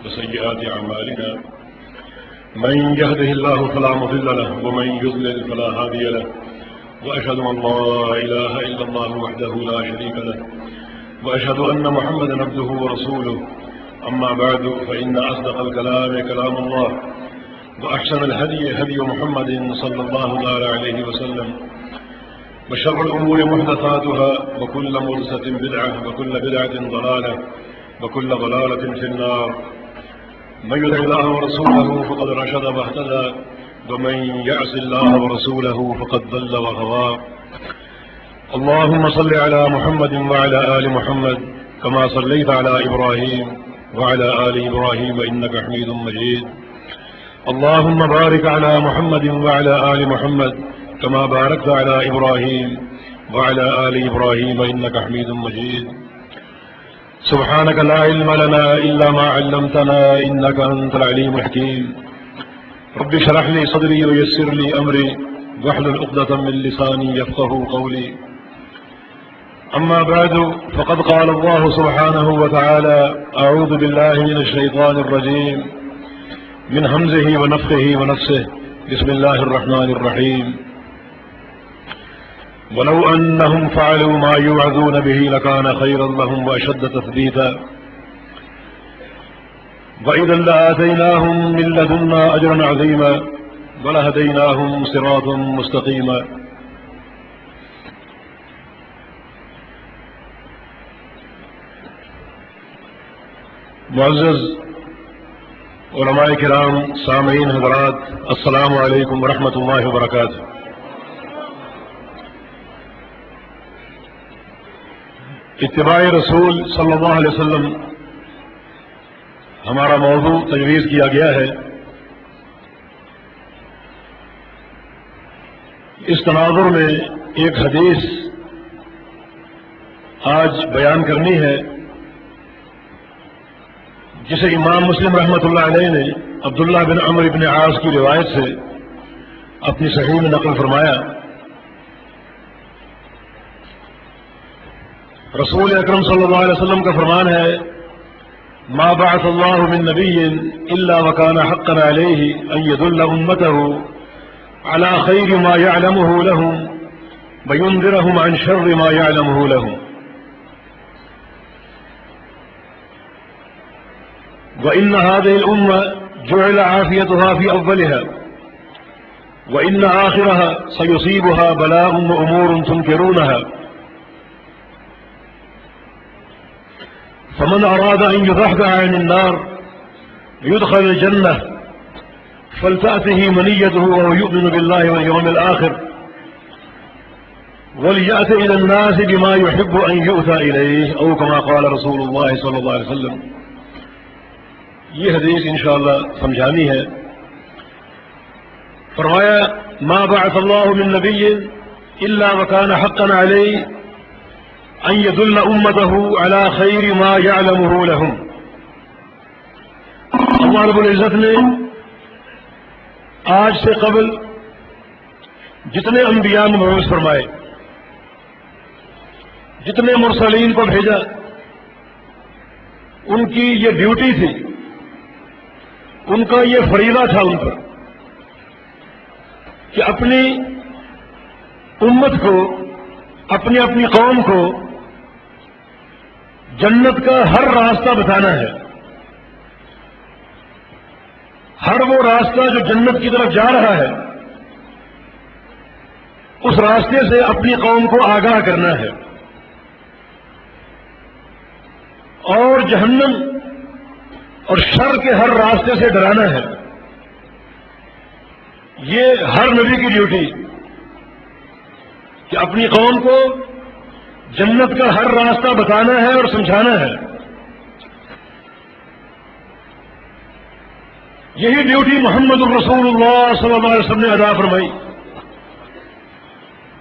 وسيئات أعمالنا من يهده الله فلا مضل له ومن يضلل فلا هادي له وأشهد أن لا إله إلا الله وحده لا شريك له وأشهد أن محمدا عبده ورسوله أما بعد فإن أصدق الكلام كلام الله وأحسن الهدي هدي محمد صلى الله تعالى عليه وسلم وشر الأمور محدثاتها وكل محدثة بدعة وكل بدعة ضلالة وكل ضلالة في النار من يطع الله ورسوله فقد رشد واهتدى ومن يعص الله ورسوله فقد ضل وغوى اللهم صل على محمد وعلى آل محمد كما صليت على إبراهيم وعلى آل إبراهيم إنك حميد مجيد اللهم بارك على محمد وعلى آل محمد كما باركت على إبراهيم وعلى آل إبراهيم إنك حميد مجيد سبحانك لا علم لنا إلا ما علمتنا إنك أنت العليم الحكيم رب اشرح لي صدري ويسر لي أمري واحلل عقدة من لساني يفقهوا قولي أما بعد فقد قال الله سبحانه وتعالى أعوذ بالله من الشيطان الرجيم من همزه ونفخه ونفسه بسم الله الرحمن الرحيم ولو أنهم فعلوا ما يوعظون به لكان خيرا لهم وأشد تثبيتا وإذا لآتيناهم من لدنا أجرا عظيما ولهديناهم صراطا مستقيما معزز علماء کرام، سامعین حضرات، السلام علیکم ورحمۃ اللہ وبرکاتہ۔ اتباع رسول صلی اللہ علیہ وسلم ہمارا موضوع تجویز کیا گیا ہے۔ اس تناظر میں ایک حدیث آج بیان کرنی ہے جسے امام مسلم رحمۃ اللہ علیہ نے عبداللہ بن عمرو بن عاص کی روایت سے اپنی صحیح میں نقل فرمایا۔ رسول اکرم صلی اللہ علیہ وسلم کا فرمان ہے، ما بعث اللہ من نبی الا وکان حقا علیہ ان یدل امتہ على خیر ما یعلمہ لہم وینذرہم عن شر ما یعلمہ لہم وإن هذه الأمة جعل عافيتها في أولها وإن آخرها سيصيبها بلاء وأمور تنكرونها فمن أراد أن يضحك عن النار يدخل الجنة فلتأته منيته وهو يؤمن بالله واليوم الآخر وليأت إلى الناس بما يحب أن يؤتى إليه أو كما قال رسول الله صلى الله عليه وسلم۔ یہ حدیث انشاءاللہ سمجھانی ہے۔ فرمایا، ما بعث اللہ من نبی الا وکان حقا علیہ ان یدل امتہ علی خیر ما یعلمہ لہم۔ اللہ رب العزت نے آج سے قبل جتنے انبیاء مبعوث فرمائے، جتنے مرسلین کو بھیجا، ان کی یہ ڈیوٹی تھی، ان کا یہ فریضہ تھا ان پر کہ اپنی امت کو، اپنی اپنی قوم کو جنت کا ہر راستہ بتانا ہے۔ ہر وہ راستہ جو جنت کی طرف جا رہا ہے، اس راستے سے اپنی قوم کو آگاہ کرنا ہے، اور جہنم اور شر کے ہر راستے سے ڈرانا ہے۔ یہ ہر نبی کی ڈیوٹی کہ اپنی قوم کو جنت کا ہر راستہ بتانا ہے اور سمجھانا ہے۔ یہی ڈیوٹی محمد الرسول اللہ صلی اللہ علیہ وسلم نے ادا فرمائی۔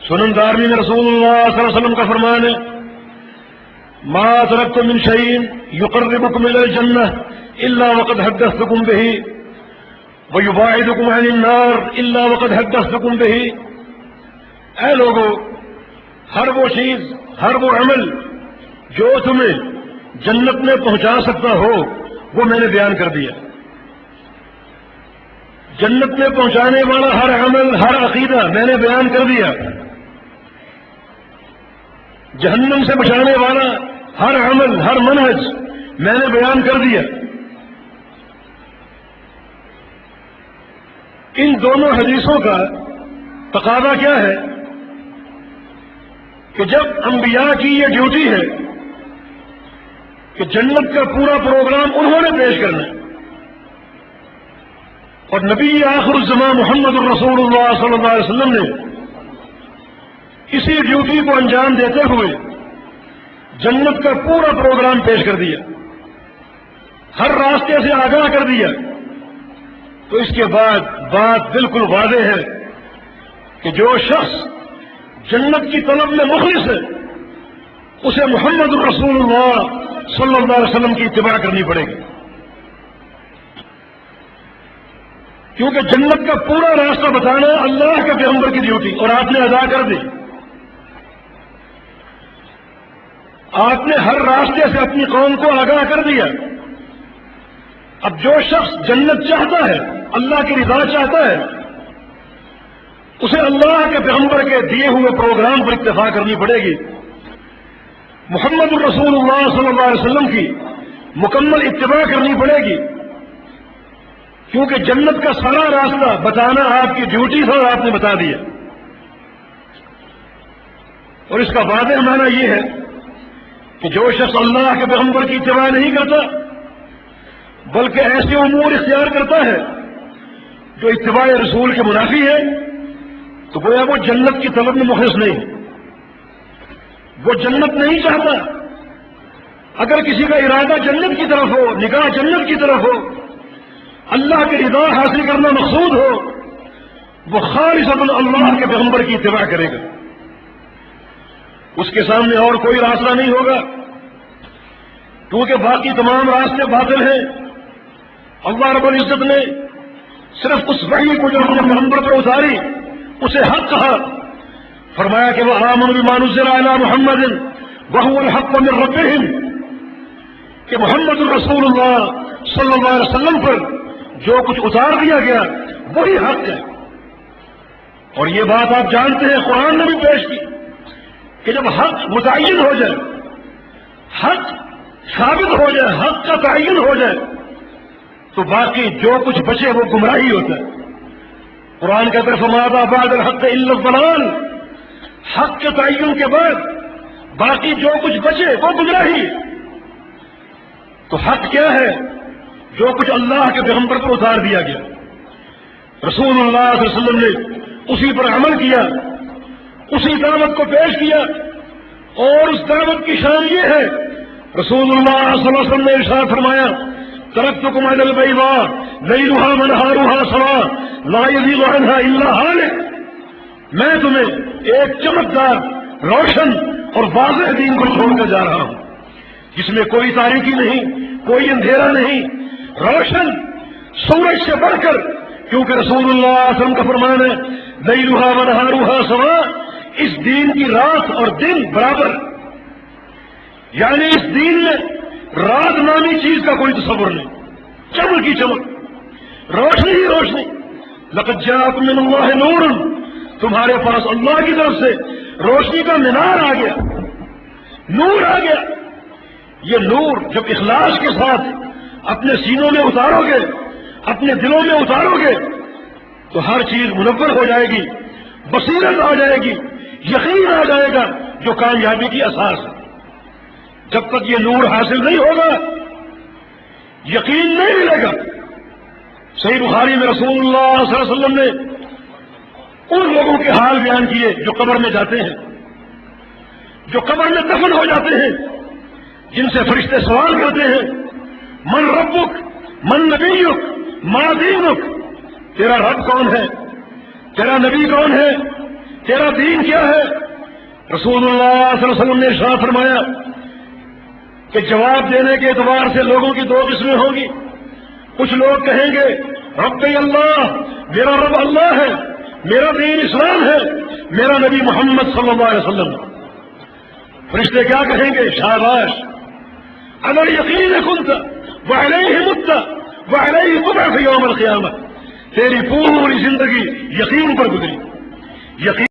سنن دارمی میں رسول اللہ صلی اللہ علیہ وسلم کا فرمان ہے، ما ترکت من شیء یقربکم الی الجنہ الا وقد حدثتکم به ویباعدکم عن النار الا وقد حدثتکم به۔ اے لوگو، ہر وہ چیز، ہر وہ عمل جو تمہیں جنت میں پہنچا سکتا ہو، وہ میں نے بیان کر دیا. جنت میں پہنچانے والا ہر عمل، ہر عقیدہ میں نے بیان کر دیا. جہنم سے بچانے والا ہر عمل، ہر منہج میں نے بیان کر دیا. ان دونوں حدیثوں کا تقاضا کیا ہے کہ جب انبیاء کی یہ ڈیوٹی ہے کہ جنت کا پورا پروگرام انہوں نے پیش کرنا ہے، اور نبی آخر الزمان محمد الرسول اللہ صلی اللہ علیہ وسلم نے اسی ڈیوٹی کو انجام دیتے ہوئے جنت کا پورا پروگرام پیش کر دیا، ہر راستے سے آگاہ کر دیا، تو اس کے بعد بات بالکل واضح ہے کہ جو شخص جنت کی طلب میں مخلص ہے اسے محمد الرسول اللہ صلی اللہ علیہ وسلم کی اتباع کرنی پڑے گی، کیونکہ جنت کا پورا راستہ بتانا اللہ کے پیغمبر کی ڈیوٹی، اور آپ نے ادا کر دی. آپ نے ہر راستے سے اپنی قوم کو آگاہ کر دیا. اب جو شخص جنت چاہتا ہے، اللہ کی رضا چاہتا ہے، اسے اللہ کے پیغمبر کے دیے ہوئے پروگرام پر اتفاق کرنی پڑے گی. محمد الرسول اللہ صلی اللہ علیہ وسلم کی مکمل اتباع کرنی پڑے گی، کیونکہ جنت کا سارا راستہ بتانا آپ کی ڈیوٹی تھا اور آپ نے بتا دیا. اور اس کا واضح معنی یہ ہے کہ جو شخص اللہ کے پیغمبر کی اتباع نہیں کرتا بلکہ ایسے امور اختیار کرتا ہے جو اتباع رسول کے منافی ہے، تو گویا وہ جنت کی طلب میں مخلص نہیں، وہ جنت نہیں چاہتا. اگر کسی کا ارادہ جنت کی طرف ہو، نگاہ جنت کی طرف ہو، اللہ کی رضا حاصل کرنا مقصود ہو، وہ خالصۃ اللہ کے پیغمبر کی اتباع کرے گا. اس کے سامنے اور کوئی راستہ نہیں ہوگا، کیونکہ باقی تمام راستے باطل ہیں. اللہ رب العزت نے صرف اس وحی کو جو اپنے پیغمبر پر اتاری اسے حق کہا. فرمایا کہ وہ آمنوا بما نزل علی محمد وهو الحق من ربهم، کہ محمد الرسول اللہ صلی اللہ علیہ وسلم پر جو کچھ اتار دیا گیا وہی حق ہے. اور یہ بات آپ جانتے ہیں، قرآن نے بھی پیش کی کہ جب حق متعین ہو جائے، حق ثابت ہو جائے، حق کا تعین ہو جائے، تو باقی جو کچھ بچے وہ گمراہی ہوتا ہے. قرآن کا طرف ماذا بعد الحق الا الضلال، حق کے تعین کے بعد باقی جو کچھ بچے وہ گمراہی. تو حق کیا ہے؟ جو کچھ اللہ کے پیغمبر پر اتار دیا گیا، رسول اللہ صلی اللہ علیہ وسلم نے اسی پر عمل کیا، اسی دعوت کو پیش کیا. اور اس دعوت کی شان یہ ہے، رسول اللہ صلی اللہ علیہ وسلم نے ارشاد فرمایا ترکتکم علی البیضاء لیلها ونہارها سواء لا یزیغ عنها الا ہالک، میں تمہیں ایک چمکدار، روشن اور واضح دین کو چھوڑ کر جا رہا ہوں جس میں کوئی تاریکی نہیں، کوئی اندھیرا نہیں، روشن سورج سے بڑھ کر، کیونکہ رسول اللہ صلی اللہ علیہ وسلم کا فرمان ہے لیلها ونہارها سواء، اس دین کی رات اور دن برابر، یعنی اس دین میں رات نامی چیز کا کوئی تصور نہیں، چمک کی چمک، روشنی ہی روشنی. لقد جاءکم من اللہ نور، تمہارے پاس اللہ کی طرف سے روشنی کا مینار آ گیا، نور آ گیا. یہ نور جب اخلاص کے ساتھ اپنے سینوں میں اتارو گے، اپنے دلوں میں اتارو گے، تو ہر چیز منور ہو جائے گی، بصیرت آ جائے گی، یقین آ جائے گا جو کامیابی کی اساس ہے. جب تک یہ نور حاصل نہیں ہوگا یقین نہیں ملے گا. صحیح بخاری میں رسول اللہ صلی اللہ علیہ وسلم نے ان لوگوں کے حال بیان کیے جو قبر میں جاتے ہیں، جو قبر میں دفن ہو جاتے ہیں، جن سے فرشتے سوال کرتے ہیں من ربک، من نبیک، ما دینک، تیرا رب کون ہے، تیرا نبی کون ہے، تیرا دین کیا ہے. رسول اللہ صلی اللہ علیہ وسلم نے ارشاد فرمایا کہ جواب دینے کے اعتبار سے لوگوں کی دو قسمیں ہوں گی. کچھ لوگ کہیں گے ربی اللہ، میرا رب اللہ ہے، میرا دین اسلام ہے، میرا نبی محمد صلی اللہ علیہ وسلم. فرشتے کیا کہیں گے؟ شاباش، اگر یقین کنت وعلیہ مت وعلیہ تبعث یوم القیامہ. تیری پوری زندگی یقین پر گزری. یقین